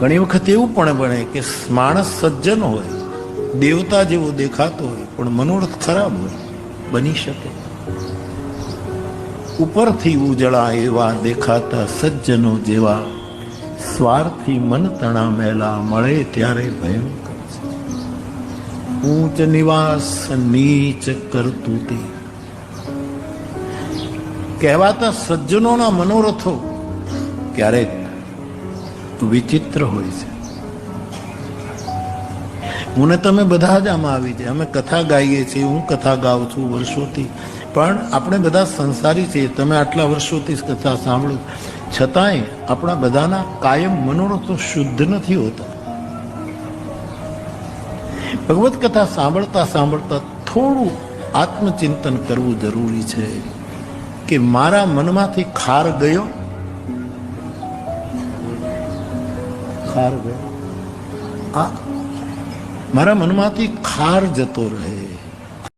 ઘણી વખત એવું પણ બને કે માણસ સજ્જન હોય, દેવતા જેવો દેખાતો હોય, પણ મનોરથ ખરાબ હોય. બની શકે. ઉપરથી ઉજળા એવા દેખાતા સજ્જનો જેવા સ્વાર્થી મન તણા મેલા મળે ત્યારે ભયંકર છે. ઊંચ નિવાસ નીચ કરતું તે કહેવાતા સજ્જનોના મનોરથો ક્યારેક વિચિત્ર હોય છે. હું ને તમે બધા જ આમાં આવી જાય. અમે કથા ગાઈએ છીએ, હું કથા ગાઉં છું વર્ષોથી, પણ આપણે બધા સંસારી છીએ. તમે આટલા વર્ષોથી કથા સાંભળો, છતાંય આપણા બધાના કાયમ મનોરથો શુદ્ધ નથી હોતા. ભગવત કથા સાંભળતા સાંભળતા થોડું આત્મચિંતન કરવું જરૂરી છે કે મારા મનમાંથી ખાર ગયો, ખાર ગયો, આ મારા મનમાંથી ખાર જતો રહે.